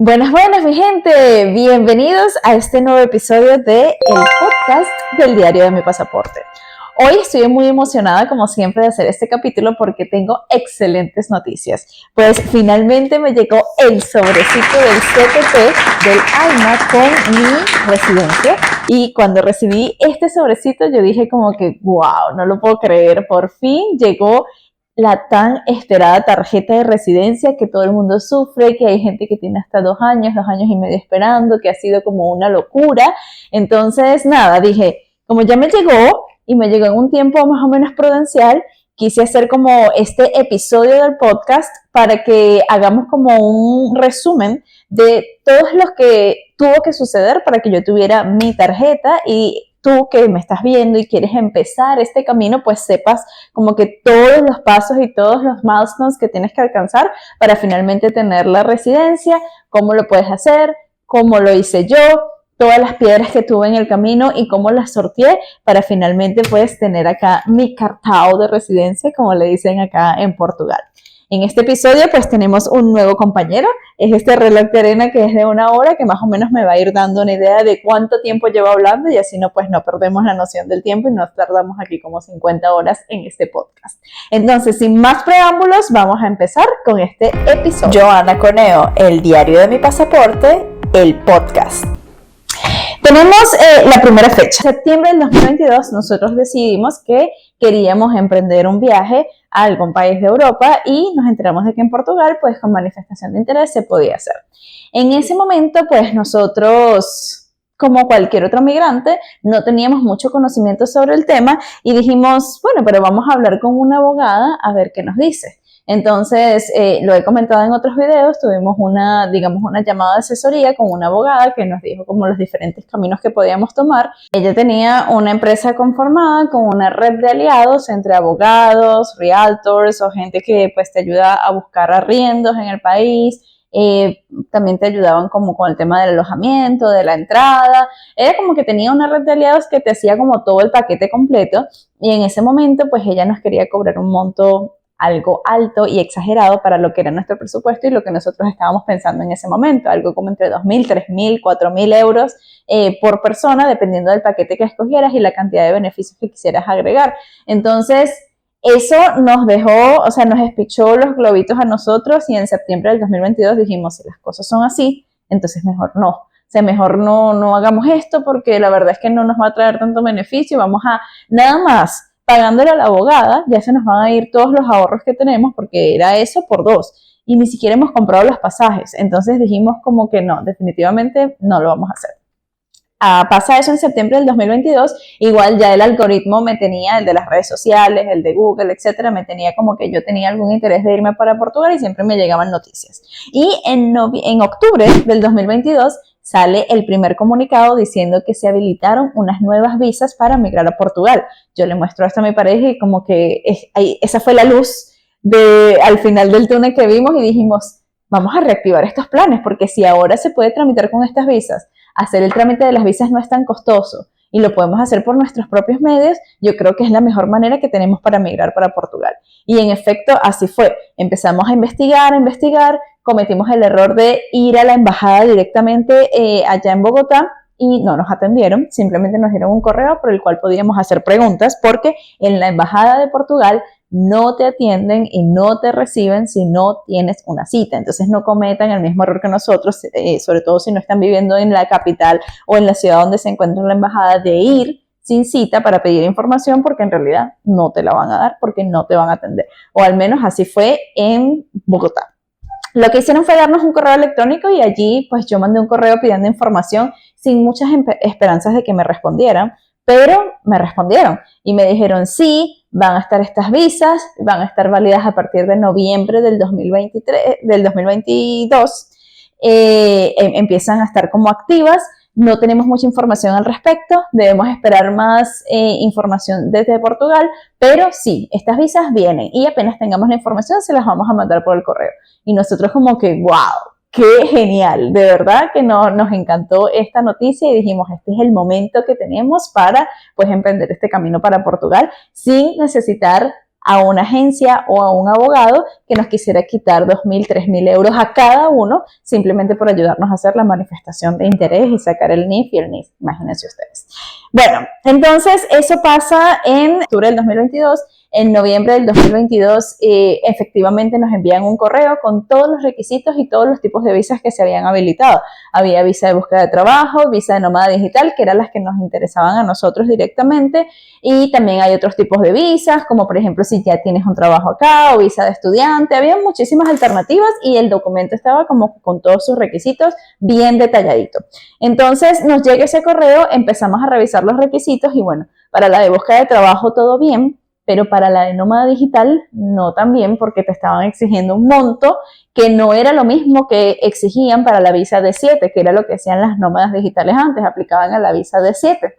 Buenas, buenas, mi gente. Bienvenidos a este nuevo episodio de el podcast del Diario de mi Pasaporte. Hoy estoy muy emocionada, como siempre, de hacer este capítulo porque tengo excelentes noticias. Pues finalmente me llegó el sobrecito del CTP del AIMA con mi residencia. Y cuando recibí este sobrecito, yo dije como que, wow, no lo puedo creer. Por fin llegó la tan esperada tarjeta de residencia que todo el mundo sufre, que hay gente que tiene hasta 2 años y medio esperando, que ha sido como una locura. Entonces, nada, dije, como ya me llegó y me llegó en un tiempo más o menos prudencial, quise hacer como este episodio del podcast para que hagamos como un resumen de todos los que tuvo que suceder para que yo tuviera mi tarjeta y tú que me estás viendo y quieres empezar este camino, pues sepas como que todos los pasos y todos los milestones que tienes que alcanzar para finalmente tener la residencia, cómo lo puedes hacer, cómo lo hice yo, todas las piedras que tuve en el camino y cómo las sorteé para finalmente pues tener acá mi cartão de residencia, como le dicen acá en Portugal. En este episodio pues tenemos un nuevo compañero, es este reloj de arena que es de 1 hora, que más o menos me va a ir dando una idea de cuánto tiempo llevo hablando y así no pues no perdemos la noción del tiempo y nos tardamos aquí como 50 horas en este podcast. Entonces, sin más preámbulos, vamos a empezar con este episodio. Joana Coneo, el Diario de mi Pasaporte, el podcast. Tenemos la primera fecha. En septiembre del 2022 nosotros decidimos que queríamos emprender un viaje a algún país de Europa y nos enteramos de que en Portugal, pues con manifestación de interés se podía hacer. En ese momento, pues nosotros, como cualquier otro migrante, no teníamos mucho conocimiento sobre el tema y dijimos, bueno, pero vamos a hablar con una abogada a ver qué nos dice. Entonces, lo he comentado en otros videos, tuvimos una llamada de asesoría con una abogada que nos dijo como los diferentes caminos que podíamos tomar. Ella tenía una empresa conformada con una red de aliados entre abogados, realtors o gente que pues te ayuda a buscar arriendos en el país. También te ayudaban como con el tema del alojamiento, de la entrada. Era como que tenía una red de aliados que te hacía como todo el paquete completo y en ese momento pues ella nos quería cobrar un monto algo alto y exagerado para lo que era nuestro presupuesto y lo que nosotros estábamos pensando en ese momento, algo como entre 2.000, 3.000, 4.000 euros por persona, dependiendo del paquete que escogieras y la cantidad de beneficios que quisieras agregar. Entonces, eso nos dejó, o sea, nos espichó los globitos a nosotros y en septiembre del 2022 dijimos, si las cosas son así, entonces mejor no. O sea, mejor no hagamos esto porque la verdad es que no nos va a traer tanto beneficio, vamos a nada más pagándole a la abogada, ya se nos van a ir todos los ahorros que tenemos porque era eso por 2 y ni siquiera hemos comprado los pasajes. Entonces dijimos como que no, definitivamente no lo vamos a hacer. Pasa eso en septiembre del 2022, igual ya el algoritmo me tenía, el de las redes sociales, el de Google, etcétera, me tenía como que yo tenía algún interés de irme para Portugal y siempre me llegaban noticias. Y en octubre del 2022 sale el primer comunicado diciendo que se habilitaron unas nuevas visas para migrar a Portugal. Yo le muestro esto a mi pareja y como que esa fue la luz al final del túnel que vimos y dijimos, vamos a reactivar estos planes porque si ahora se puede tramitar con estas visas, hacer el trámite de las visas no es tan costoso y lo podemos hacer por nuestros propios medios, yo creo que es la mejor manera que tenemos para migrar para Portugal. Y en efecto, así fue. Empezamos a investigar, cometimos el error de ir a la embajada directamente allá en Bogotá y no nos atendieron, simplemente nos dieron un correo por el cual podíamos hacer preguntas porque en la embajada de Portugal no te atienden y no te reciben si no tienes una cita. Entonces no cometan el mismo error que nosotros, sobre todo si no están viviendo en la capital o en la ciudad donde se encuentra la embajada, de ir sin cita para pedir información porque en realidad no te la van a dar porque no te van a atender. O al menos así fue en Bogotá. Lo que hicieron fue darnos un correo electrónico y allí pues yo mandé un correo pidiendo información sin muchas esperanzas de que me respondieran, pero me respondieron y me dijeron sí, van a estar estas visas, van a estar válidas a partir de noviembre del 2022, empiezan a estar como activas. No tenemos mucha información al respecto, debemos esperar más información desde Portugal, pero sí, estas visas vienen y apenas tengamos la información se las vamos a mandar por el correo. Y nosotros como que, wow, qué genial, de verdad que nos encantó esta noticia y dijimos, este es el momento que tenemos para pues emprender este camino para Portugal sin necesitar a una agencia o a un abogado que nos quisiera quitar 2.000, 3.000 euros a cada uno simplemente por ayudarnos a hacer la manifestación de interés y sacar el NIF y el NIF, imagínense ustedes. Bueno, entonces eso pasa en octubre del 2022. En noviembre del 2022 efectivamente nos envían un correo con todos los requisitos y todos los tipos de visas que se habían habilitado. Había visa de búsqueda de trabajo, visa de nómada digital, que eran las que nos interesaban a nosotros directamente, y también hay otros tipos de visas, como por ejemplo si ya tienes un trabajo acá o visa de estudiante. Había muchísimas alternativas y el documento estaba como con todos sus requisitos bien detalladito. Entonces nos llega ese correo, empezamos a revisar los requisitos y bueno, para la de búsqueda de trabajo todo bien, pero para la de nómada digital no tan bien, porque te estaban exigiendo un monto que no era lo mismo que exigían para la visa D7, que era lo que hacían las nómadas digitales antes, aplicaban a la visa D7,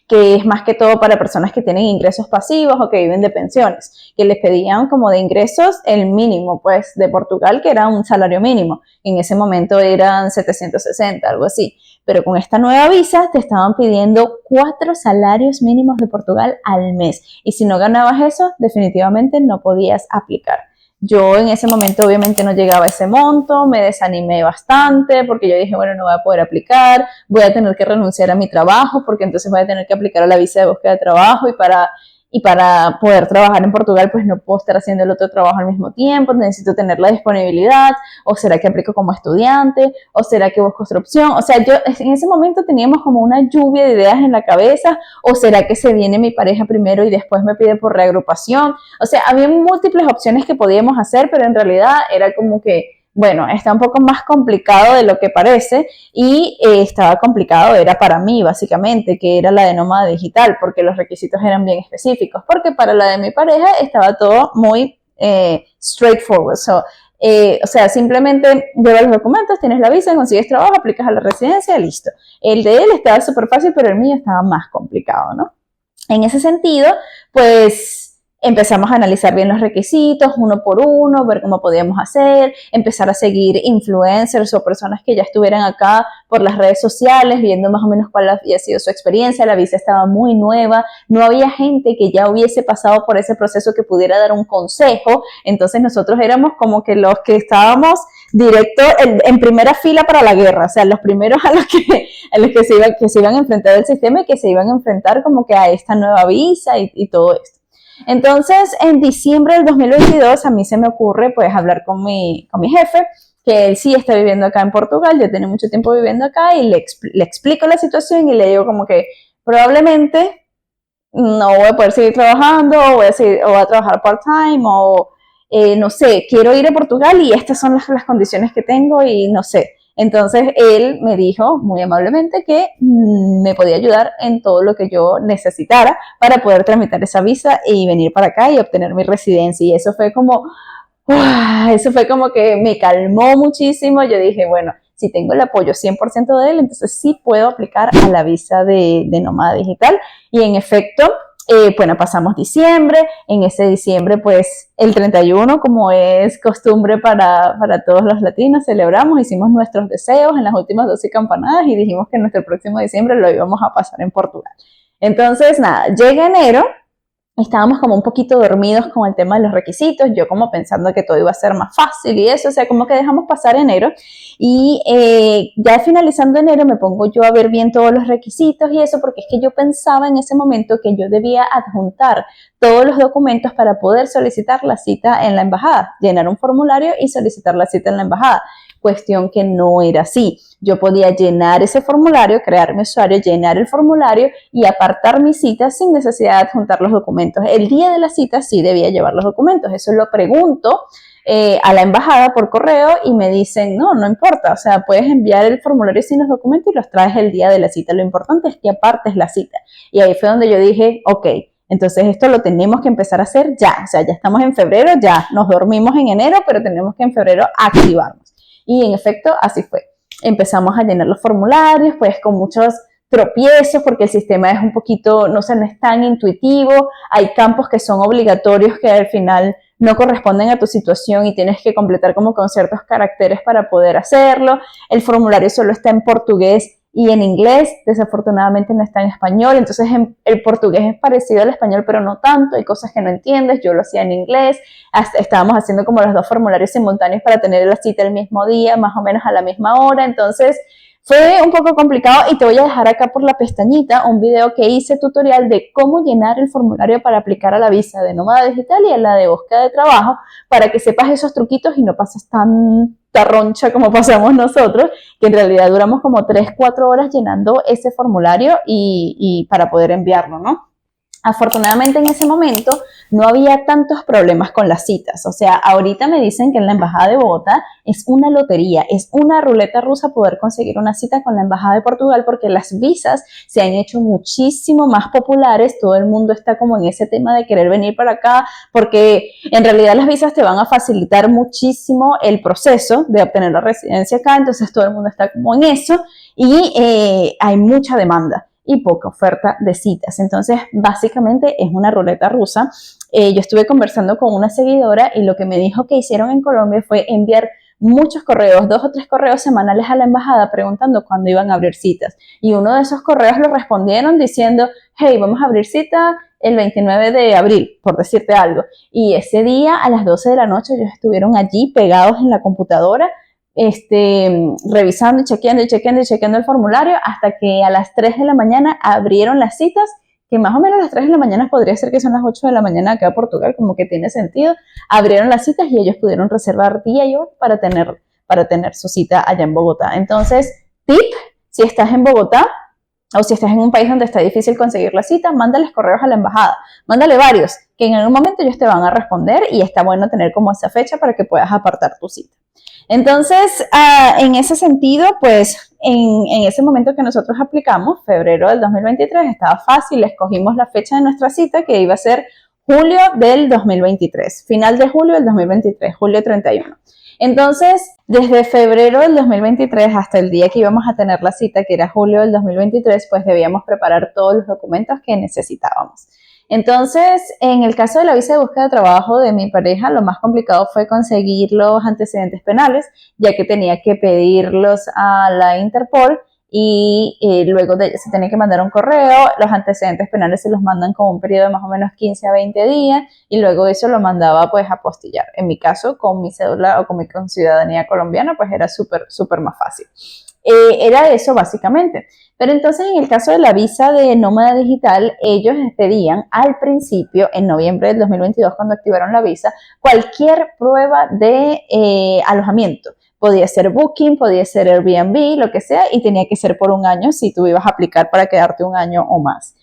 que es más que todo para personas que tienen ingresos pasivos o que viven de pensiones, que les pedían como de ingresos el mínimo, pues, de Portugal, que era un salario mínimo. En ese momento eran 760, algo así. Pero con esta nueva visa te estaban pidiendo 4 salarios mínimos de Portugal al mes. Y si no ganabas eso, definitivamente no podías aplicar. Yo en ese momento obviamente no llegaba a ese monto, me desanimé bastante porque yo dije, bueno, no voy a poder aplicar, voy a tener que renunciar a mi trabajo porque entonces voy a tener que aplicar a la visa de búsqueda de trabajo y para poder trabajar en Portugal pues no puedo estar haciendo el otro trabajo al mismo tiempo, necesito tener la disponibilidad, o será que aplico como estudiante, o será que busco otra opción. O sea, yo en ese momento teníamos como una lluvia de ideas en la cabeza, o será que se viene mi pareja primero y después me pide por reagrupación. O sea, había múltiples opciones que podíamos hacer, pero en realidad era como que, bueno, está un poco más complicado de lo que parece y estaba complicado, era para mí básicamente, que era la de nómada digital, porque los requisitos eran bien específicos, porque para la de mi pareja estaba todo muy straightforward. O sea, simplemente llevas los documentos, tienes la visa, consigues trabajo, aplicas a la residencia, listo. El de él estaba súper fácil, pero el mío estaba más complicado, ¿no? En ese sentido, pues empezamos a analizar bien los requisitos, uno por uno, ver cómo podíamos hacer, empezar a seguir influencers o personas que ya estuvieran acá por las redes sociales, viendo más o menos cuál había sido su experiencia. La visa estaba muy nueva, no había gente que ya hubiese pasado por ese proceso que pudiera dar un consejo, entonces nosotros éramos como que los que estábamos directo en primera fila para la guerra, o sea, los primeros a los que se iban a enfrentar al sistema y que se iban a enfrentar como que a esta nueva visa y todo esto. Entonces, en diciembre del 2022 a mí se me ocurre pues hablar con mi jefe, que él sí está viviendo acá en Portugal, yo tengo mucho tiempo viviendo acá y le explico la situación y le digo como que probablemente no voy a poder seguir trabajando o voy a trabajar part-time o no sé, quiero ir a Portugal y estas son las condiciones que tengo y no sé. Entonces él me dijo muy amablemente que me podía ayudar en todo lo que yo necesitara para poder tramitar esa visa y venir para acá y obtener mi residencia. Y eso fue como que me calmó muchísimo. Yo dije, bueno, si tengo el apoyo 100% de él, entonces sí puedo aplicar a la visa de nómada digital. Y en efecto, bueno, pasamos diciembre, en ese diciembre pues el 31, como es costumbre para todos los latinos, celebramos, hicimos nuestros deseos en las últimas 12 campanadas y dijimos que nuestro próximo diciembre lo íbamos a pasar en Portugal. Entonces nada, llega enero, estábamos como un poquito dormidos con el tema de los requisitos, yo como pensando que todo iba a ser más fácil y eso, o sea, como que dejamos pasar enero y ya finalizando enero me pongo yo a ver bien todos los requisitos y eso, porque es que yo pensaba en ese momento que yo debía adjuntar todos los documentos para poder solicitar la cita en la embajada, llenar un formulario y solicitar la cita en la embajada. Cuestión que no era así. Yo podía llenar ese formulario, crear mi usuario, llenar el formulario y apartar mi cita sin necesidad de adjuntar los documentos. El día de la cita sí debía llevar los documentos. Eso lo pregunto a la embajada por correo y me dicen, no importa, o sea, puedes enviar el formulario sin los documentos y los traes el día de la cita. Lo importante es que apartes la cita. Y ahí fue donde yo dije, ok, entonces esto lo tenemos que empezar a hacer ya. O sea, ya estamos en febrero, ya nos dormimos en enero, pero tenemos que en febrero activarnos. Y en efecto, así fue. Empezamos a llenar los formularios, pues con muchos tropiezos, porque el sistema es un poquito, no sé, no es tan intuitivo. Hay campos que son obligatorios que al final no corresponden a tu situación y tienes que completar como con ciertos caracteres para poder hacerlo. El formulario solo está en portugués y en inglés, desafortunadamente no está en español, entonces el portugués es parecido al español, pero no tanto, hay cosas que no entiendes, yo lo hacía en inglés, estábamos haciendo como los dos formularios simultáneos para tener la cita el mismo día, más o menos a la misma hora, entonces fue un poco complicado y te voy a dejar acá por la pestañita un video que hice tutorial de cómo llenar el formulario para aplicar a la visa de nómada digital y a la de búsqueda de trabajo para que sepas esos truquitos y no pases tanta roncha como pasamos nosotros, que en realidad duramos como 3-4 horas llenando ese formulario y para poder enviarlo, ¿no? Afortunadamente en ese momento no había tantos problemas con las citas, o sea, ahorita me dicen que en la Embajada de Bogotá es una lotería, es una ruleta rusa poder conseguir una cita con la Embajada de Portugal porque las visas se han hecho muchísimo más populares, todo el mundo está como en ese tema de querer venir para acá porque en realidad las visas te van a facilitar muchísimo el proceso de obtener la residencia acá, entonces todo el mundo está como en eso y hay mucha demanda y poca oferta de citas. Entonces, básicamente es una ruleta rusa. Yo estuve conversando con una seguidora y lo que me dijo que hicieron en Colombia fue enviar muchos correos, 2 o 3 correos semanales a la embajada preguntando cuándo iban a abrir citas. Y uno de esos correos lo respondieron diciendo, hey, vamos a abrir cita el 29 de abril, por decirte algo. Y ese día a las 12 de la noche ellos estuvieron allí pegados en la computadora revisando y chequeando el formulario hasta que a las 3 de la mañana abrieron las citas, que más o menos a las 3 de la mañana podría ser que son las 8 de la mañana acá en Portugal, como que tiene sentido, abrieron las citas y ellos pudieron reservar día y hora para tener su cita allá en Bogotá. Entonces, tip, si estás en Bogotá o si estás en un país donde está difícil conseguir la cita, mándales correos a la embajada, mándale varios, que en algún momento ellos te van a responder y está bueno tener como esa fecha para que puedas apartar tu cita. Entonces, en ese sentido, pues en ese momento que nosotros aplicamos, febrero del 2023, estaba fácil, escogimos la fecha de nuestra cita que iba a ser julio del 2023, final de julio del 2023, julio 31. Entonces, desde febrero del 2023 hasta el día que íbamos a tener la cita, que era julio del 2023, pues debíamos preparar todos los documentos que necesitábamos. Entonces, en el caso de la visa de búsqueda de trabajo de mi pareja, lo más complicado fue conseguir los antecedentes penales, ya que tenía que pedirlos a la Interpol y luego se tenía que mandar un correo. Los antecedentes penales se los mandan con un periodo de más o menos 15 a 20 días y luego eso lo mandaba pues a apostillar. En mi caso, con mi cédula o con mi ciudadanía colombiana, pues era súper más fácil. Era eso básicamente. Pero entonces en el caso de la visa de nómada digital, ellos pedían al principio, en noviembre del 2022, cuando activaron la visa, cualquier prueba de alojamiento. Podía ser Booking, podía ser Airbnb, lo que sea, y tenía que ser por un año si tú ibas a aplicar para quedarte un año o más.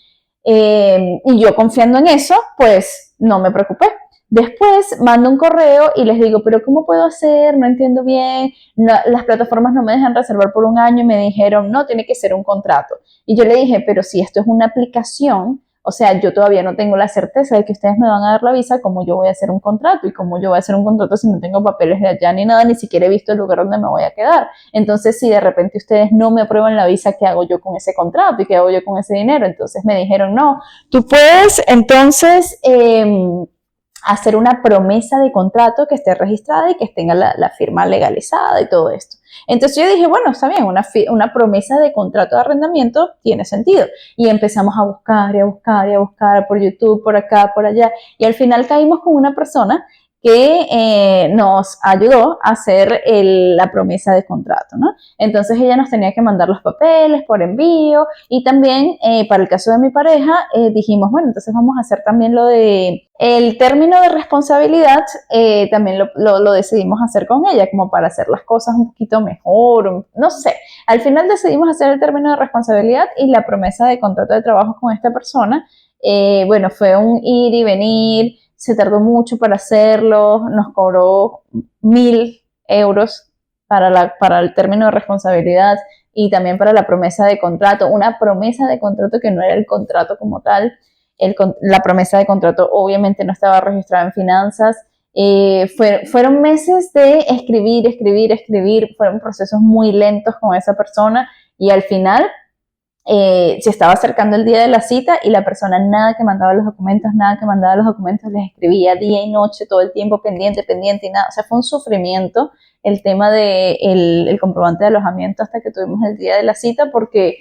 Y yo confiando en eso, pues no me preocupé. Después mando un correo y les digo, pero ¿cómo puedo hacer? No entiendo bien, no, las plataformas no me dejan reservar por un año y me dijeron, no, tiene que ser un contrato. Y yo le dije, pero si esto es una aplicación, o sea, yo todavía no tengo la certeza de que ustedes me van a dar la visa, ¿cómo yo voy a hacer un contrato? ¿Y cómo yo voy a hacer un contrato si no tengo papeles de allá ni nada, ni siquiera he visto el lugar donde me voy a quedar? Entonces, si de repente ustedes no me aprueban la visa, ¿qué hago yo con ese contrato? ¿Y qué hago yo con ese dinero? Entonces me dijeron, no, tú puedes entonces hacer una promesa de contrato que esté registrada y que tenga la firma legalizada y todo esto. Entonces yo dije, bueno, está bien, una promesa de contrato de arrendamiento tiene sentido. Y empezamos a buscar y a buscar y a buscar por YouTube, por acá, por allá. Y al final caímos con una persona que nos ayudó a hacer la promesa de contrato, ¿no? Entonces ella nos tenía que mandar los papeles por envío y también para el caso de mi pareja dijimos, bueno, entonces vamos a hacer también lo de el término de responsabilidad, también lo decidimos hacer con ella como para hacer las cosas un poquito mejor, no sé. Al final decidimos hacer el término de responsabilidad y la promesa de contrato de trabajo con esta persona. Bueno, fue un ir y venir. Se tardó mucho para hacerlo, nos cobró 1.000 euros para el término de responsabilidad y también para la promesa de contrato, una promesa de contrato que no era el contrato como tal. La promesa de contrato obviamente no estaba registrada en finanzas. Fueron meses de escribir, fueron procesos muy lentos con esa persona y al final se estaba acercando el día de la cita y la persona nada que mandaba los documentos, les escribía día y noche, todo el tiempo pendiente y nada. O sea, fue un sufrimiento el tema de el comprobante de alojamiento hasta que tuvimos el día de la cita, porque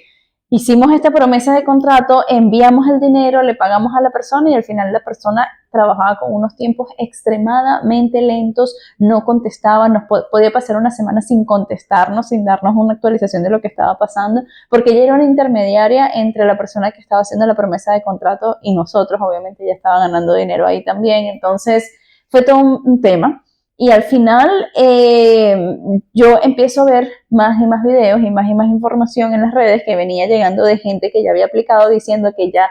hicimos esta promesa de contrato, enviamos el dinero, le pagamos a la persona y al final la persona trabajaba con unos tiempos extremadamente lentos, no contestaba, podía pasar una semana sin contestarnos, sin darnos una actualización de lo que estaba pasando, porque ella era una intermediaria entre la persona que estaba haciendo la promesa de contrato y nosotros. Obviamente ella estaba ganando dinero ahí también, entonces fue todo un tema. Y al final yo empiezo a ver más y más videos y más información en las redes que venía llegando de gente que ya había aplicado diciendo que ya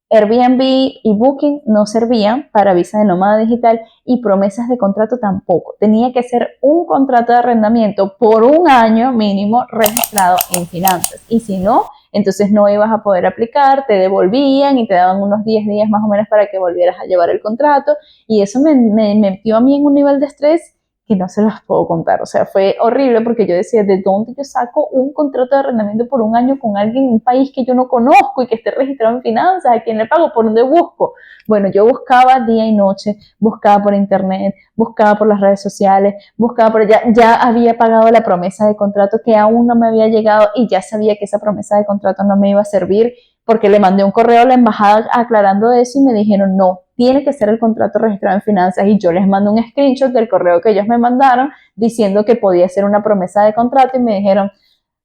Airbnb y Booking no servían para visa de nómada digital y promesas de contrato tampoco. Tenía que ser un contrato de arrendamiento por un año mínimo registrado en finanzas. Y si no, entonces no ibas a poder aplicar, te devolvían y te daban unos 10 días más o menos para que volvieras a llevar el contrato. Y eso me metió a mí en un nivel de estrés que no se los puedo contar. O sea, fue horrible porque yo decía, ¿de dónde yo saco un contrato de arrendamiento por un año con alguien en un país que yo no conozco y que esté registrado en finanzas? ¿A quién le pago? ¿Por dónde busco? Bueno, yo buscaba día y noche, buscaba por internet, buscaba por las redes sociales, buscaba por allá. Ya había pagado la promesa de contrato que aún no me había llegado y ya sabía que esa promesa de contrato no me iba a servir, porque le mandé un correo a la embajada aclarando eso y me dijeron, no, tiene que ser el contrato registrado en finanzas. Y yo les mando un screenshot del correo que ellos me mandaron diciendo que podía ser una promesa de contrato y me dijeron,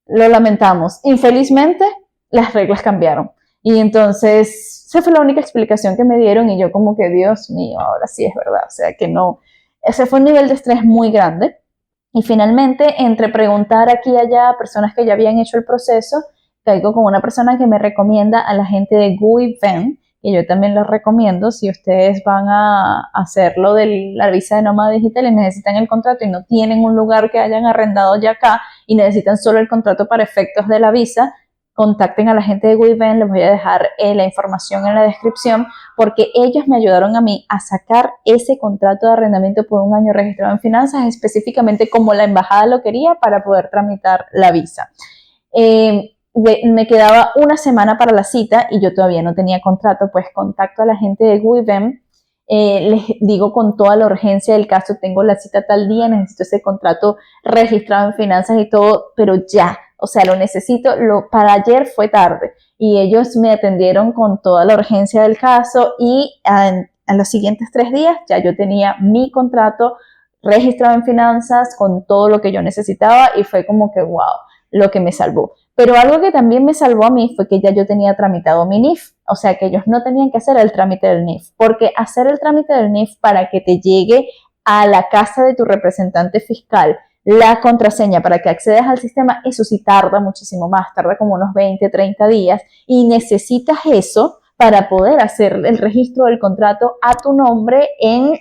lo lamentamos, infelizmente las reglas cambiaron. Y entonces esa fue la única explicación que me dieron y yo como que, Dios mío, ahora sí es verdad. O sea que no, ese fue un nivel de estrés muy grande. Y finalmente, entre preguntar aquí y allá a personas que ya habían hecho el proceso, caigo con una persona que me recomienda a la gente de GUIVEN, y yo también los recomiendo si ustedes van a hacerlo de la visa de nómada digital y necesitan el contrato y no tienen un lugar que hayan arrendado ya acá y necesitan solo el contrato para efectos de la visa, contacten a la gente de GUIVEN. Les voy a dejar la información en la descripción, porque ellos me ayudaron a mí a sacar ese contrato de arrendamiento por un año registrado en finanzas, específicamente como la embajada lo quería, para poder tramitar la visa. Me quedaba una semana para la cita y yo todavía no tenía contrato, pues contacto a la gente de GUIVEN, les digo con toda la urgencia del caso, tengo la cita tal día, necesito ese contrato registrado en finanzas y todo, pero ya, o sea, lo necesito, para ayer fue tarde y ellos me atendieron con toda la urgencia del caso y a los siguientes 3 días ya yo tenía mi contrato registrado en finanzas con todo lo que yo necesitaba y fue como que wow, lo que me salvó. Pero algo que también me salvó a mí fue que ya yo tenía tramitado mi NIF, o sea que ellos no tenían que hacer el trámite del NIF, porque hacer el trámite del NIF para que te llegue a la casa de tu representante fiscal la contraseña para que accedas al sistema, eso sí tarda muchísimo más, tarda como unos 20, 30 días y necesitas eso para poder hacer el registro del contrato a tu nombre en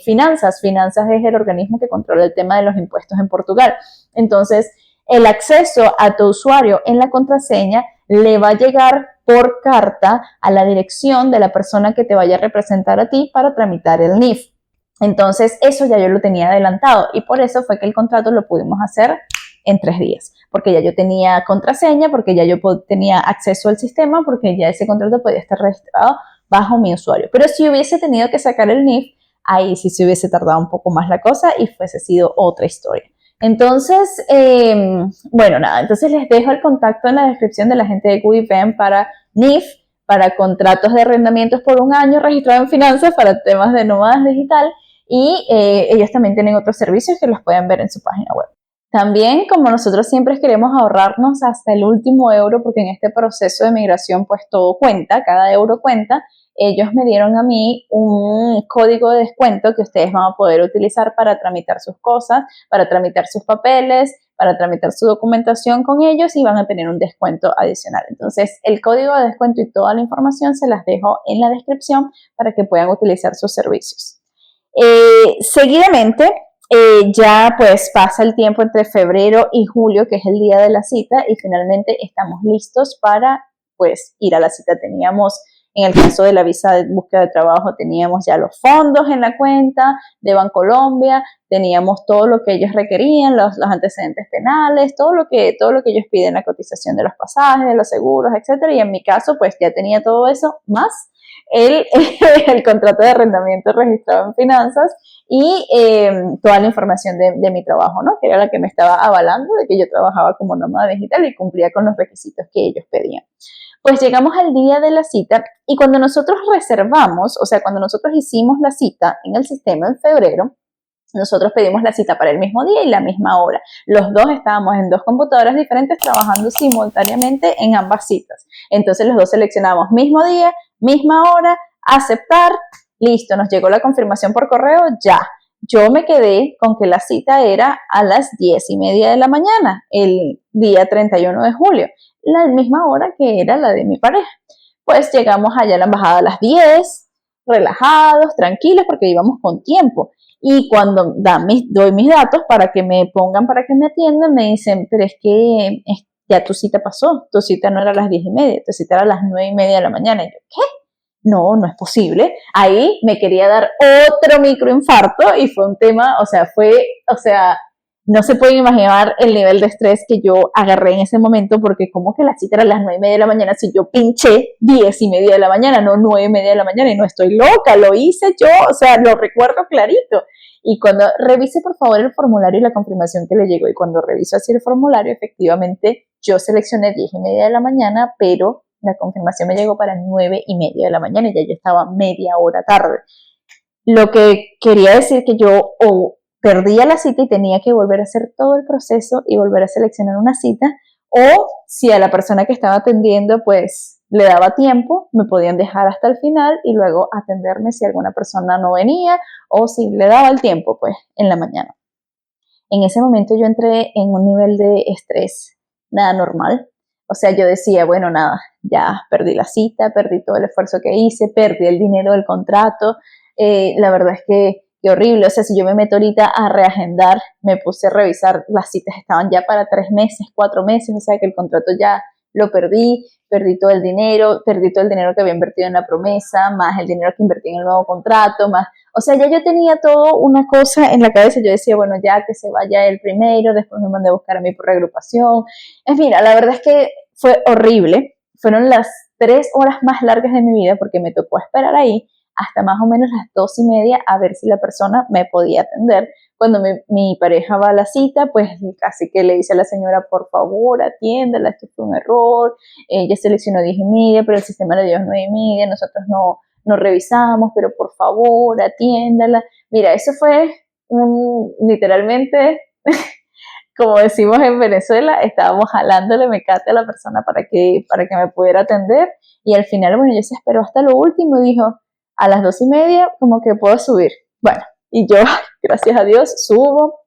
Finanzas. Finanzas es el organismo que controla el tema de los impuestos en Portugal. Entonces, el acceso a tu usuario en la contraseña le va a llegar por carta a la dirección de la persona que te vaya a representar a ti para tramitar el NIF. Entonces, eso ya yo lo tenía adelantado y por eso fue que el contrato lo pudimos hacer en 3 días, porque ya yo tenía contraseña, porque ya yo tenía acceso al sistema, porque ya ese contrato podía estar registrado bajo mi usuario. Pero si hubiese tenido que sacar el NIF, ahí sí se hubiese tardado un poco más la cosa y fuese sido otra historia. Entonces, bueno, nada, entonces les dejo el contacto en la descripción de la gente de GUIVEN para NIF, para contratos de arrendamientos por un año registrado en finanzas para temas de nómadas digital y ellos también tienen otros servicios que los pueden ver en su página web. También, como nosotros siempre queremos ahorrarnos hasta el último euro, porque en este proceso de migración pues todo cuenta, cada euro cuenta, ellos me dieron a mí un código de descuento que ustedes van a poder utilizar para tramitar sus cosas, para tramitar sus papeles, para tramitar su documentación con ellos y van a tener un descuento adicional. Entonces, el código de descuento y toda la información se las dejo en la descripción para que puedan utilizar sus servicios. Seguidamente, ya pues pasa el tiempo entre febrero y julio, que es el día de la cita, y finalmente estamos listos para pues ir a la cita. Teníamos En el caso de la visa de búsqueda de trabajo teníamos ya los fondos en la cuenta de Bancolombia, teníamos todo lo que ellos requerían, los antecedentes penales, todo lo que ellos piden, la cotización de los pasajes, de los seguros, etcétera. Y en mi caso, pues ya tenía todo eso, más el, el contrato de arrendamiento registrado en finanzas y toda la información de mi trabajo, ¿no? Que era la que me estaba avalando de que yo trabajaba como nómada digital y cumplía con los requisitos que ellos pedían. Pues llegamos al día de la cita y cuando nosotros reservamos, o sea, cuando nosotros hicimos la cita en el sistema en febrero, nosotros pedimos la cita para el mismo día y la misma hora. Los dos estábamos en dos computadoras diferentes trabajando simultáneamente en ambas citas. Entonces los dos seleccionamos mismo día, misma hora, aceptar, listo, nos llegó la confirmación por correo, ya. Yo me quedé con que la cita era a las 10:30 de la mañana, el día 31 de julio, la misma hora que era la de mi pareja. Pues llegamos allá a la embajada a las 10, relajados, tranquilos, porque íbamos con tiempo. Y cuando doy mis datos para que me pongan, para que me atiendan, me dicen, pero es que ya tu cita pasó, tu cita no era a las 10:30, tu cita era a las 9:30 de la mañana. Y yo, ¿qué? No, no es posible. Ahí me quería dar otro microinfarto y fue un tema, o sea, no se pueden imaginar el nivel de estrés que yo agarré en ese momento, porque como que la cita era a las 9:30 de la mañana, si yo pinché 10:30 de la mañana, no 9:30 de la mañana, y no estoy loca, lo hice yo, o sea, lo recuerdo clarito. Y cuando revise por favor el formulario y la confirmación que le llegó, y cuando reviso así el formulario, efectivamente yo seleccioné 10:30 de la mañana, pero la confirmación me llegó para 9:30 de la mañana y ya yo estaba media hora tarde. Lo que quería decir que yo perdía la cita y tenía que volver a hacer todo el proceso y volver a seleccionar una cita, o si a la persona que estaba atendiendo pues le daba tiempo, me podían dejar hasta el final y luego atenderme si alguna persona no venía o si le daba el tiempo pues en la mañana. En ese momento yo entré en un nivel de estrés nada normal. O sea, yo decía, bueno, nada, ya perdí la cita, perdí todo el esfuerzo que hice, perdí el dinero del contrato. La verdad es que horrible. O sea, si yo me meto ahorita a reagendar, me puse a revisar, las citas estaban ya para 3 meses, 4 meses, o sea que el contrato ya lo perdí todo el dinero que había invertido en la promesa, más el dinero que invertí en el nuevo contrato, más, o sea, ya yo tenía todo una cosa en la cabeza. Yo decía, bueno, ya que se vaya el primero, después me mandé a buscar a mí por reagrupación. En fin, la verdad es que fue horrible. Fueron las 3 horas más largas de mi vida porque me tocó esperar ahí hasta más o menos las 2:30 a ver si la persona me podía atender. Cuando mi pareja va a la cita, pues casi que le dice a la señora, por favor, atiéndala, esto fue un error, ella seleccionó 10:30, pero el sistema le dio 9:30, nosotros no revisamos, pero por favor, atiéndala. Mira, eso fue literalmente, como decimos en Venezuela, estábamos jalándole mecate a la persona para que me pudiera atender, y al final, bueno, ella se esperó hasta lo último y dijo, a las 2:30 como que puedo subir. Bueno, y yo, gracias a Dios, subo,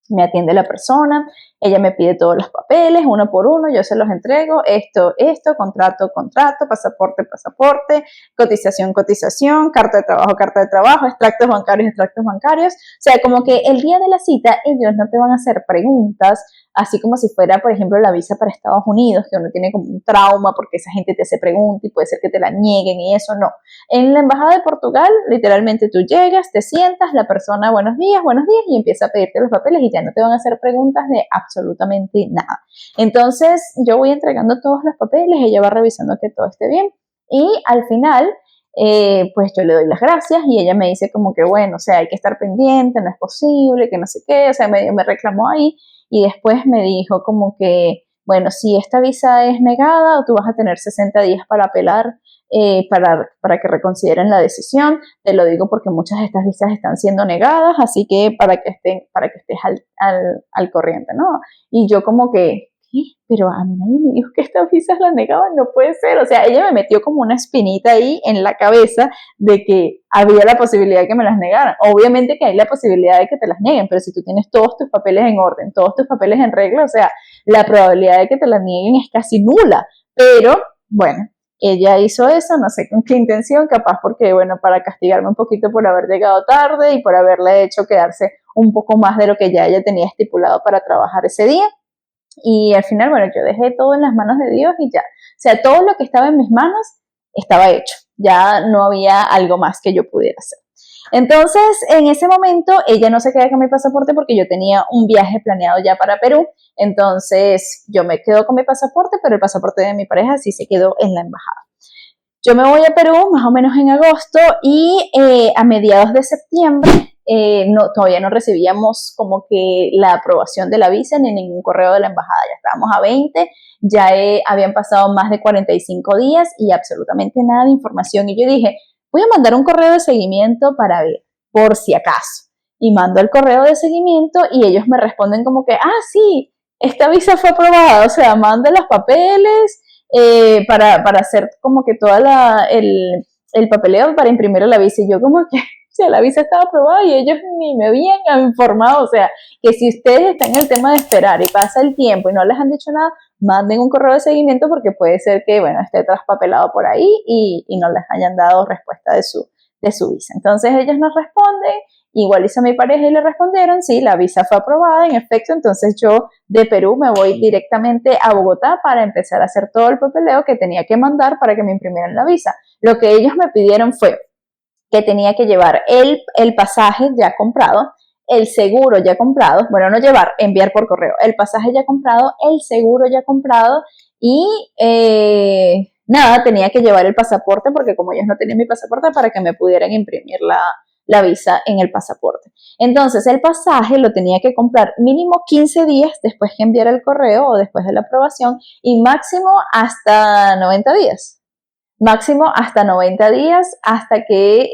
me atiende la persona, ella me pide todos los papeles, uno por uno, yo se los entrego, esto, contrato, pasaporte, cotización, carta de trabajo, extractos bancarios. O sea, como que el día de la cita ellos no te van a hacer preguntas, así como si fuera, por ejemplo, la visa para Estados Unidos, que uno tiene como un trauma porque esa gente te hace preguntas y puede ser que te la nieguen y eso, no. En la embajada de Portugal, literalmente tú llegas, te sientas, la persona, buenos días, y empieza a pedirte los papeles y ya no te van a hacer preguntas de absolutamente nada. Entonces, yo voy entregando todos los papeles, ella va revisando que todo esté bien y al final, pues yo le doy las gracias y ella me dice como que, bueno, o sea, hay que estar pendiente, no es posible, que no sé qué, o sea, medio me reclamó ahí y después me dijo como que, bueno, si esta visa es negada, tú vas a tener 60 días para apelar, para que reconsideren la decisión. Te lo digo porque muchas de estas visas están siendo negadas, así que para que estés al corriente, ¿no? Y yo como que, ¿qué? Pero a mí nadie me dijo que estas visas las negaban, no puede ser. O sea, ella me metió como una espinita ahí en la cabeza de que había la posibilidad de que me las negaran. Obviamente que hay la posibilidad de que te las neguen, pero si tú tienes todos tus papeles en orden, todos tus papeles en regla, o sea, la probabilidad de que te las nieguen es casi nula. Pero, bueno, ella hizo eso, no sé con qué intención, capaz porque, bueno, para castigarme un poquito por haber llegado tarde y por haberle hecho quedarse un poco más de lo que ya ella tenía estipulado para trabajar ese día. Y al final, bueno, yo dejé todo en las manos de Dios y ya. O sea, todo lo que estaba en mis manos estaba hecho, ya no había algo más que yo pudiera hacer. Entonces, en ese momento, ella no se queda con mi pasaporte porque yo tenía un viaje planeado ya para Perú. Entonces, yo me quedo con mi pasaporte, pero el pasaporte de mi pareja sí se quedó en la embajada. Yo me voy a Perú más o menos en agosto y a mediados de septiembre todavía no recibíamos como que la aprobación de la visa ni ningún correo de la embajada. Ya estábamos a 20, ya habían pasado más de 45 días y absolutamente nada de información. Y yo dije, voy a mandar un correo de seguimiento para ver, por si acaso. Y mando el correo de seguimiento y ellos me responden como que, sí, esta visa fue aprobada, o sea, manda los papeles para hacer como que todo el papeleo para imprimir la visa. Y yo como que, o sea, la visa estaba aprobada y ellos ni me habían informado. O sea, que si ustedes están en el tema de esperar y pasa el tiempo y no les han dicho nada, manden un correo de seguimiento porque puede ser que, bueno, esté traspapelado por ahí y no les hayan dado respuesta de su visa. Entonces ellos nos responden, igual hizo mi pareja y le respondieron, sí, la visa fue aprobada, en efecto. Entonces yo de Perú me voy directamente a Bogotá para empezar a hacer todo el papeleo que tenía que mandar para que me imprimieran la visa. Lo que ellos me pidieron fue que tenía que llevar el pasaje ya comprado, el seguro ya comprado, bueno, no llevar, enviar por correo, el pasaje ya comprado, el seguro ya comprado y nada, tenía que llevar el pasaporte porque como ellos no tenían mi pasaporte, para que me pudieran imprimir la visa en el pasaporte. Entonces el pasaje lo tenía que comprar mínimo 15 días después que enviara el correo o después de la aprobación y máximo hasta 90 días. Máximo hasta 90 días hasta que,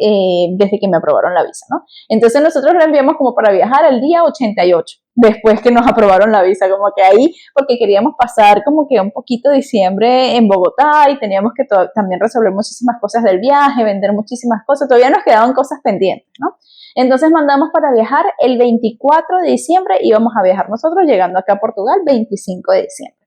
desde que me aprobaron la visa, ¿no? Entonces nosotros lo enviamos como para viajar al día 88, después que nos aprobaron la visa, como que ahí, porque queríamos pasar como que un poquito diciembre en Bogotá y teníamos que también resolver muchísimas cosas del viaje, vender muchísimas cosas, todavía nos quedaban cosas pendientes, ¿no? Entonces mandamos para viajar el 24 de diciembre, íbamos a viajar nosotros llegando acá a Portugal 25 de diciembre.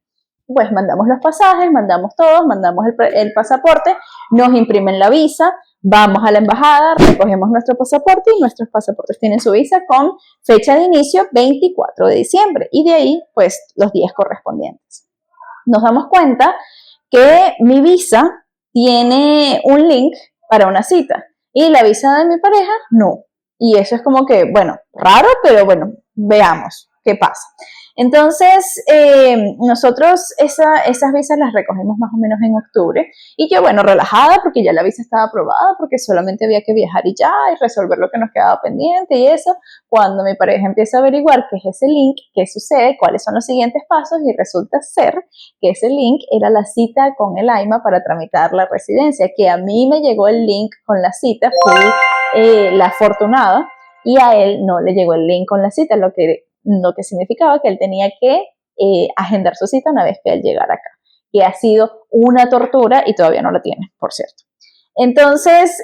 Pues mandamos los pasajes, mandamos todo, mandamos el pasaporte, nos imprimen la visa, vamos a la embajada, recogemos nuestro pasaporte y nuestros pasaportes tienen su visa con fecha de inicio 24 de diciembre y de ahí pues los días correspondientes. Nos damos cuenta que mi visa tiene un link para una cita y la visa de mi pareja no. Y eso es como que, bueno, raro, pero bueno, veamos qué pasa. Entonces, nosotros esas visas las recogimos más o menos en octubre y yo, bueno, relajada porque ya la visa estaba aprobada, porque solamente había que viajar y ya, y resolver lo que nos quedaba pendiente y eso. Cuando mi pareja empieza a averiguar qué es ese link, qué sucede, cuáles son los siguientes pasos, y resulta ser que ese link era la cita con el AIMA para tramitar la residencia, que a mí me llegó el link con la cita, fui la afortunada, y a él no le llegó el link con la cita, lo que significaba que él tenía que agendar su cita una vez que él llegara acá, que ha sido una tortura y todavía no la tiene, por cierto. Entonces,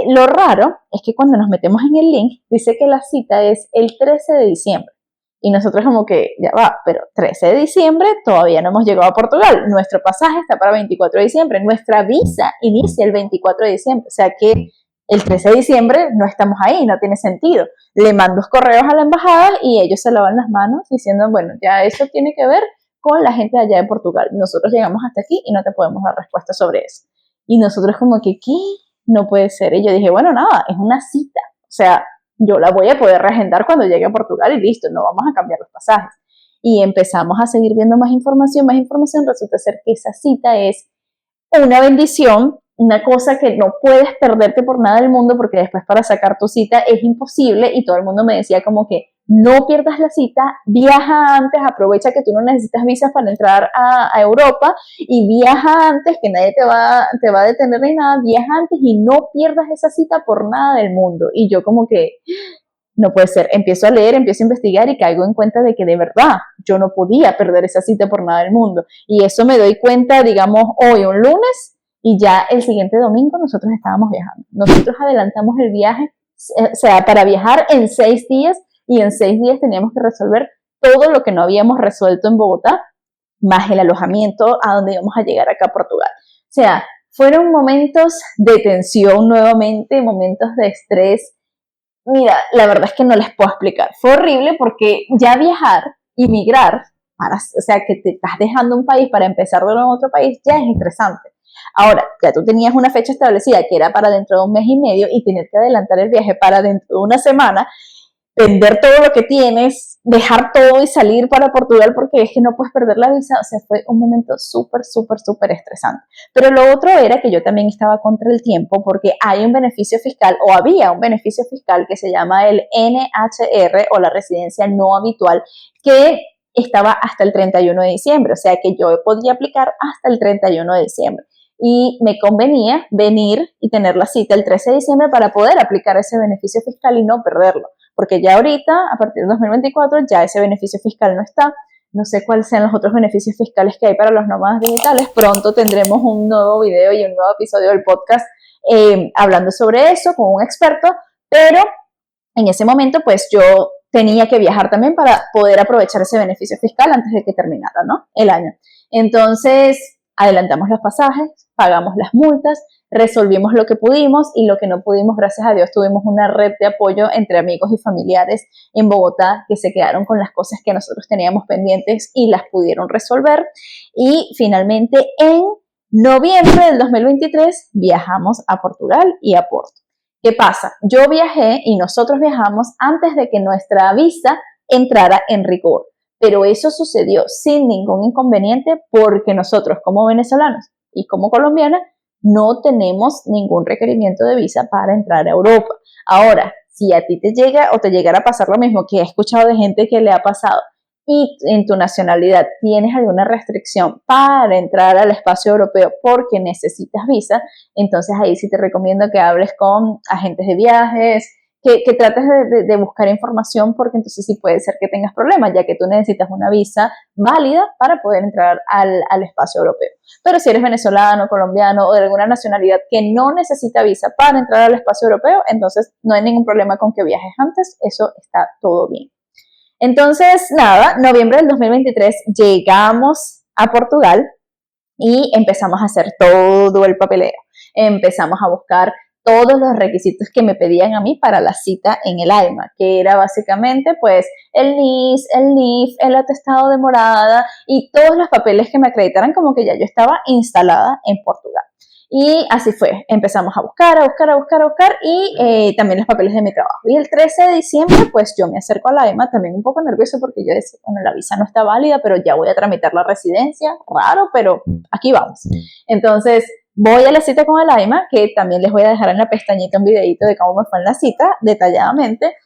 lo raro es que cuando nos metemos en el link, dice que la cita es el 13 de diciembre. Y nosotros como que, ya va, pero 13 de diciembre todavía no hemos llegado a Portugal. Nuestro pasaje está para 24 de diciembre. Nuestra visa inicia el 24 de diciembre. O sea que el 13 de diciembre no estamos ahí, no tiene sentido. Le mando correos a la embajada y ellos se lavan las manos diciendo, bueno, ya eso tiene que ver con la gente de allá de Portugal. Nosotros llegamos hasta aquí y no te podemos dar respuesta sobre eso. Y nosotros como que, ¿qué? No puede ser. Y yo dije, bueno, nada, es una cita. O sea, yo la voy a poder reagendar cuando llegue a Portugal y listo, no vamos a cambiar los pasajes. Y empezamos a seguir viendo más información. Resulta ser que esa cita es una bendición, una cosa que no puedes perderte por nada del mundo, porque después para sacar tu cita es imposible, y todo el mundo me decía como que no pierdas la cita, viaja antes, aprovecha que tú no necesitas visas para entrar a Europa y viaja antes, que nadie te va a detener ni nada, viaja antes y no pierdas esa cita por nada del mundo. Y yo como que no puede ser, empiezo a leer, empiezo a investigar y caigo en cuenta de que de verdad yo no podía perder esa cita por nada del mundo. Y eso me doy cuenta, digamos, hoy, un lunes, y ya el siguiente domingo nosotros estábamos viajando. Nosotros adelantamos el viaje, o sea, para viajar en 6 días, y en 6 días teníamos que resolver todo lo que no habíamos resuelto en Bogotá, más el alojamiento a donde íbamos a llegar acá a Portugal. O sea, fueron momentos de tensión nuevamente, momentos de estrés. Mira, la verdad es que no les puedo explicar. Fue horrible porque ya viajar y migrar, o sea, que te estás dejando un país para empezar de nuevo en otro país, ya es estresante. Ahora, ya tú tenías una fecha establecida que era para dentro de un mes y medio y tener que adelantar el viaje para dentro de una semana, vender todo lo que tienes, dejar todo y salir para Portugal porque es que no puedes perder la visa. O sea, fue un momento súper estresante. Pero lo otro era que yo también estaba contra el tiempo porque hay un beneficio fiscal, o había un beneficio fiscal que se llama el NHR, o la residencia no habitual, que estaba hasta el 31 de diciembre. O sea, que yo podía aplicar hasta el 31 de diciembre. Y me convenía venir y tener la cita el 13 de diciembre para poder aplicar ese beneficio fiscal y no perderlo. Porque ya ahorita, a partir de 2024, ya ese beneficio fiscal no está. No sé cuáles sean los otros beneficios fiscales que hay para los nómadas digitales. Pronto tendremos un nuevo video y un nuevo episodio del podcast hablando sobre eso con un experto, pero en ese momento pues yo tenía que viajar también para poder aprovechar ese beneficio fiscal antes de que terminara, ¿no?, el año. Entonces, adelantamos los pasajes, pagamos las multas, resolvimos lo que pudimos y lo que no pudimos, gracias a Dios, tuvimos una red de apoyo entre amigos y familiares en Bogotá que se quedaron con las cosas que nosotros teníamos pendientes y las pudieron resolver. Y finalmente, en noviembre del 2023, viajamos a Portugal y a Porto. ¿Qué pasa? Yo viajé y nosotros viajamos antes de que nuestra visa entrara en rigor. Pero eso sucedió sin ningún inconveniente porque nosotros como venezolanos y como colombianas no tenemos ningún requerimiento de visa para entrar a Europa. Ahora, si a ti te llega o te llegara a pasar lo mismo que he escuchado de gente que le ha pasado y en tu nacionalidad tienes alguna restricción para entrar al espacio europeo porque necesitas visa, entonces ahí sí te recomiendo que hables con agentes de viajes, que trates de buscar información porque entonces sí puede ser que tengas problemas, ya que tú necesitas una visa válida para poder entrar al espacio europeo. Pero si eres venezolano, colombiano o de alguna nacionalidad que no necesita visa para entrar al espacio europeo, entonces no hay ningún problema con que viajes antes, eso está todo bien. Entonces, nada, noviembre del 2023 llegamos a Portugal y empezamos a hacer todo el papeleo. Empezamos a buscar todos los requisitos que me pedían a mí para la cita en el AIMA, que era básicamente pues el NIS, el NIF, el atestado de morada y todos los papeles que me acreditaran como que ya yo estaba instalada en Portugal. Y así fue, empezamos a buscar y también los papeles de mi trabajo. Y el 13 de diciembre pues yo me acerco a la AIMA también un poco nervioso porque yo decía, bueno, la visa no está válida, pero ya voy a tramitar la residencia, raro, pero aquí vamos. Entonces voy a la cita con el AIMA, que también les voy a dejar en la pestañita un videito de cómo me fue en la cita, detalladamente.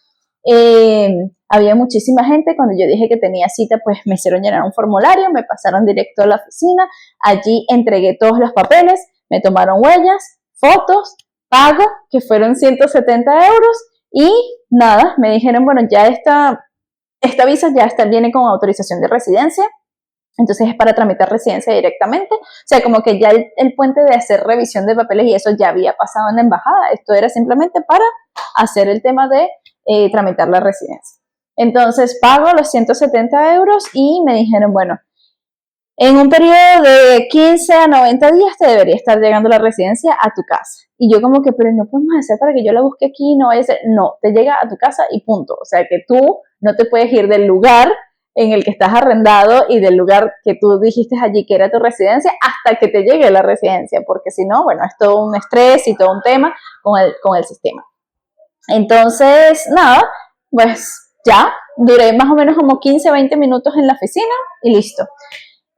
Había muchísima gente. Cuando yo dije que tenía cita, pues me hicieron llenar un formulario, me pasaron directo a la oficina, allí entregué todos los papeles, me tomaron huellas, fotos, pago, que fueron 170 euros, y nada, me dijeron, bueno, ya esta visa ya viene con autorización de residencia, entonces es para tramitar residencia directamente. O sea, como que ya el puente de hacer revisión de papeles y eso ya había pasado en la embajada. Esto era simplemente para hacer el tema de tramitar la residencia. Entonces pago los 170 euros y me dijeron, bueno, en un periodo de 15 a 90 días te debería estar llegando la residencia a tu casa. Y yo como que, pero no podemos hacer para que yo la busque aquí, no vaya a ser. No, te llega a tu casa y punto. O sea, que tú no te puedes ir del lugar en el que estás arrendado y del lugar que tú dijiste allí que era tu residencia hasta que te llegue la residencia, porque si no, bueno, es todo un estrés y todo un tema con el sistema. Entonces, nada, pues ya, duré más o menos como 15, 20 minutos en la oficina y listo.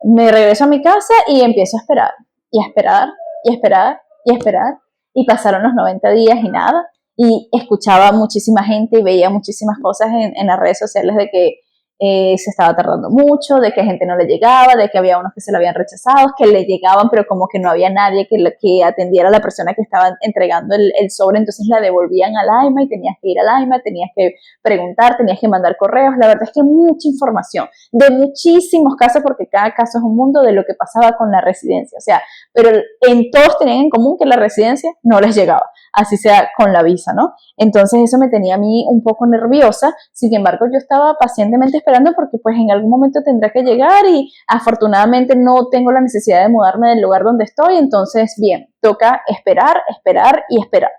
Me regreso a mi casa y empiezo a esperar, y a esperar, y a esperar, y a esperar, y pasaron los 90 días y nada, y escuchaba muchísima gente y veía muchísimas cosas en las redes sociales de que se estaba tardando mucho, de que gente no le llegaba, de que había unos que se lo habían rechazado, que le llegaban pero como que no había nadie que atendiera a la persona que estaba entregando el sobre, entonces la devolvían al AIMA y tenías que ir al AIMA, tenías que preguntar, tenías que mandar correos. La verdad es que mucha información de muchísimos casos, porque cada caso es un mundo, de lo que pasaba con la residencia, o sea, pero en todos tenían en común que la residencia no les llegaba, así sea con la visa, ¿no? Entonces eso me tenía a mí un poco nerviosa. Sin embargo, yo estaba pacientemente esperando porque pues en algún momento tendrá que llegar y afortunadamente no tengo la necesidad de mudarme del lugar donde estoy, entonces bien, toca esperar, esperar y esperar.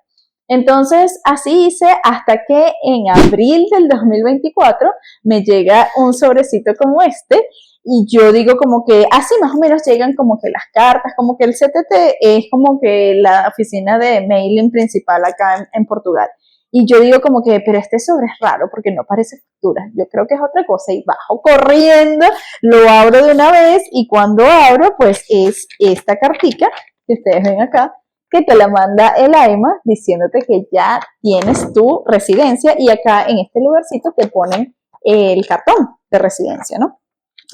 Entonces, así hice hasta que en abril del 2024 me llega un sobrecito como este y yo digo como que así más o menos llegan como que las cartas, como que el CTT es como que la oficina de mailing principal acá en Portugal. Y yo digo como que, pero este sobre es raro porque no parece factura. Yo creo que es otra cosa y bajo corriendo, lo abro de una vez y cuando abro pues es esta cartica que ustedes ven acá que te la manda el AIMA diciéndote que ya tienes tu residencia y acá en este lugarcito te ponen el cartón de residencia, ¿no?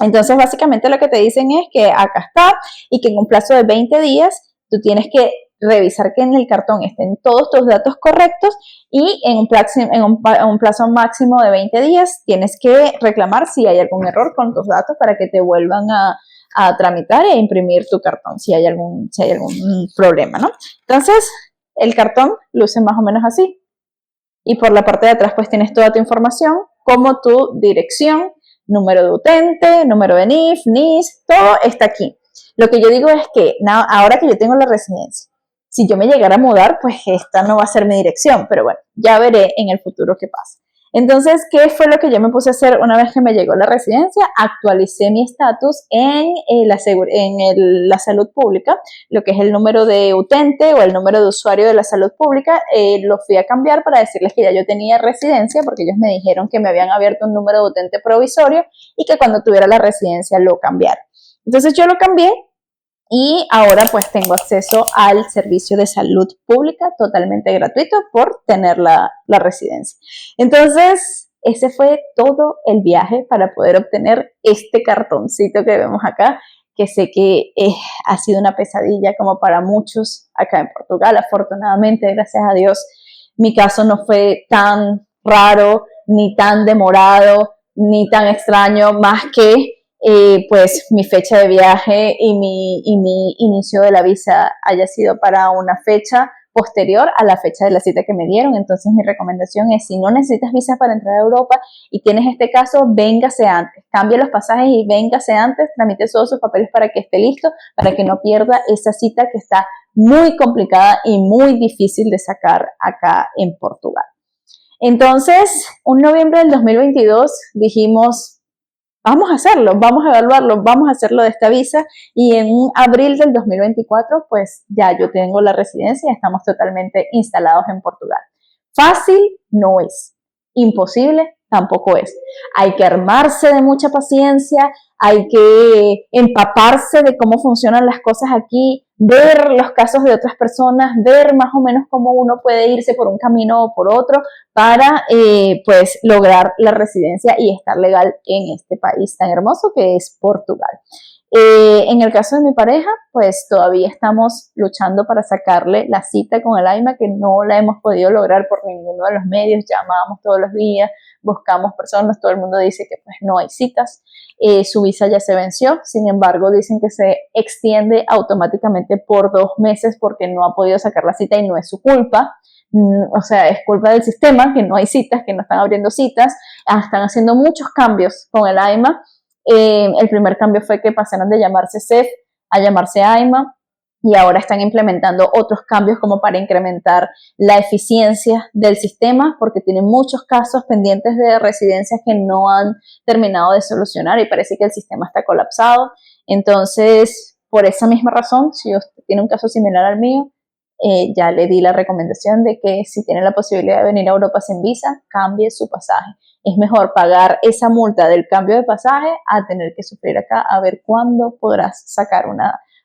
Entonces, básicamente lo que te dicen es que acá está y que en un plazo de 20 días tú tienes que revisar que en el cartón estén todos tus datos correctos y en un plazo máximo de 20 días tienes que reclamar si hay algún error con tus datos para que te vuelvan a tramitar e imprimir tu cartón si hay algún problema, ¿no? Entonces, el cartón luce más o menos así. Y por la parte de atrás pues tienes toda tu información, como tu dirección, número de utente, número de NIF, NIS, todo está aquí. Lo que yo digo es que ahora que yo tengo la residencia, si yo me llegara a mudar, pues esta no va a ser mi dirección, pero bueno, ya veré en el futuro qué pasa. Entonces, ¿qué fue lo que yo me puse a hacer una vez que me llegó la residencia? Actualicé mi estatus en la salud pública, lo que es el número de utente o el número de usuario de la salud pública, lo fui a cambiar para decirles que ya yo tenía residencia, porque ellos me dijeron que me habían abierto un número de utente provisorio y que cuando tuviera la residencia lo cambiara. Entonces yo lo cambié y ahora pues tengo acceso al servicio de salud pública totalmente gratuito por tener la residencia. Entonces, ese fue todo el viaje para poder obtener este cartoncito que vemos acá, que sé que ha sido una pesadilla como para muchos acá en Portugal. Afortunadamente, gracias a Dios, mi caso no fue tan raro, ni tan demorado, ni tan extraño, más que pues mi fecha de viaje y mi inicio de la visa haya sido para una fecha posterior a la fecha de la cita que me dieron. Entonces mi recomendación es, si no necesitas visa para entrar a Europa y tienes este caso, véngase antes, cambie los pasajes y véngase antes, tramite todos sus papeles para que esté listo, para que no pierda esa cita que está muy complicada y muy difícil de sacar acá en Portugal. Entonces, un noviembre del 2022 dijimos, vamos a hacerlo, vamos a evaluarlo, vamos a hacerlo de esta visa y en abril del 2024 pues ya yo tengo la residencia y estamos totalmente instalados en Portugal. Fácil no es, imposible tampoco es. Hay que armarse de mucha paciencia, hay que empaparse de cómo funcionan las cosas aquí, ver los casos de otras personas, ver más o menos cómo uno puede irse por un camino o por otro para pues lograr la residencia y estar legal en este país tan hermoso que es Portugal. En el caso de mi pareja, pues todavía estamos luchando para sacarle la cita con el AIMA, que no la hemos podido lograr por ninguno de los medios. Llamamos todos los días, buscamos personas, todo el mundo dice que pues no hay citas. Su visa ya se venció, sin embargo dicen que se extiende automáticamente por 2 meses porque no ha podido sacar la cita y no es su culpa. O sea, es culpa del sistema, que no hay citas, que no están abriendo citas. Están haciendo muchos cambios con el AIMA. El primer cambio fue que pasaron de llamarse CEF a llamarse AIMA y ahora están implementando otros cambios como para incrementar la eficiencia del sistema, porque tienen muchos casos pendientes de residencias que no han terminado de solucionar y parece que el sistema está colapsado. Entonces, por esa misma razón, si usted tiene un caso similar al mío, ya le di la recomendación de que si tiene la posibilidad de venir a Europa sin visa, cambie su pasaje. Es mejor pagar esa multa del cambio de pasaje a tener que sufrir acá a ver cuándo podrás sacar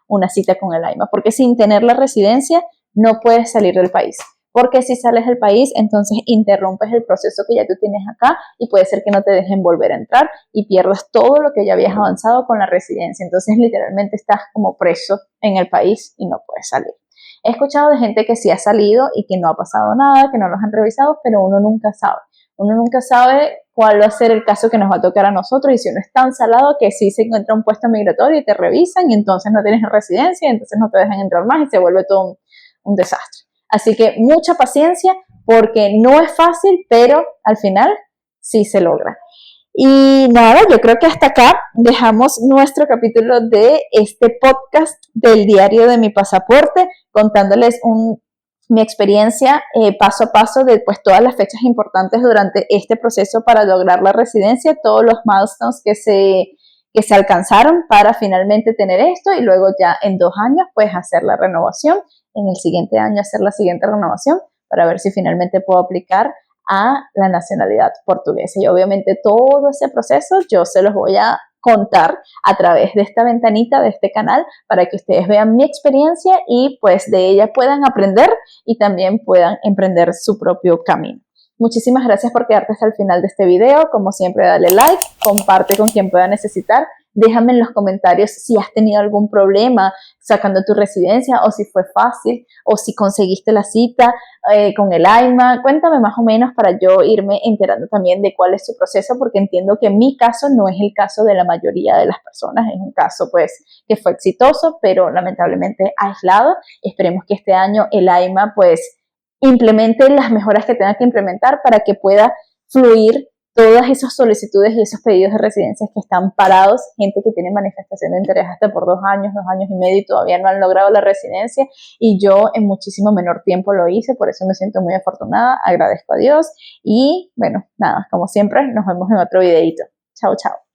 una cita con el AIMA, porque sin tener la residencia no puedes salir del país, porque si sales del país entonces interrumpes el proceso que ya tú tienes acá y puede ser que no te dejen volver a entrar y pierdas todo lo que ya habías avanzado con la residencia. Entonces literalmente estás como preso en el país y no puedes salir. He escuchado de gente que sí ha salido y que no ha pasado nada, que no los han revisado, pero uno nunca sabe. Uno nunca sabe cuál va a ser el caso que nos va a tocar a nosotros y si uno es tan salado que sí se encuentra un puesto migratorio y te revisan y entonces no tienes residencia y entonces no te dejan entrar más y se vuelve todo un desastre. Así que mucha paciencia porque no es fácil, pero al final sí se logra. Y nada, yo creo que hasta acá dejamos nuestro capítulo de este podcast del diario de mi pasaporte, contándoles un mi experiencia paso a paso de pues, todas las fechas importantes durante este proceso para lograr la residencia, todos los milestones que se alcanzaron para finalmente tener esto y luego ya en 2 años pues hacer la renovación, en el siguiente año hacer la siguiente renovación para ver si finalmente puedo aplicar a la nacionalidad portuguesa. Y obviamente todo ese proceso yo se los voy a contar a través de esta ventanita, de este canal, para que ustedes vean mi experiencia y pues de ella puedan aprender y también puedan emprender su propio camino. Muchísimas gracias por quedarte hasta el final de este video. Como siempre, dale like, comparte con quien pueda necesitar. Déjame en los comentarios si has tenido algún problema sacando tu residencia o si fue fácil o si conseguiste la cita con el AIMA. Cuéntame más o menos para yo irme enterando también de cuál es su proceso, porque entiendo que mi caso no es el caso de la mayoría de las personas. Es un caso pues que fue exitoso, pero lamentablemente aislado. Esperemos que este año el AIMA pues implemente las mejoras que tenga que implementar para que pueda fluir todas esas solicitudes y esos pedidos de residencias que están parados, gente que tiene manifestación de interés hasta por 2 años, 2 años y medio y todavía no han logrado la residencia, y yo en muchísimo menor tiempo lo hice, por eso me siento muy afortunada, agradezco a Dios y bueno, nada, como siempre, nos vemos en otro videito. Chao, chao.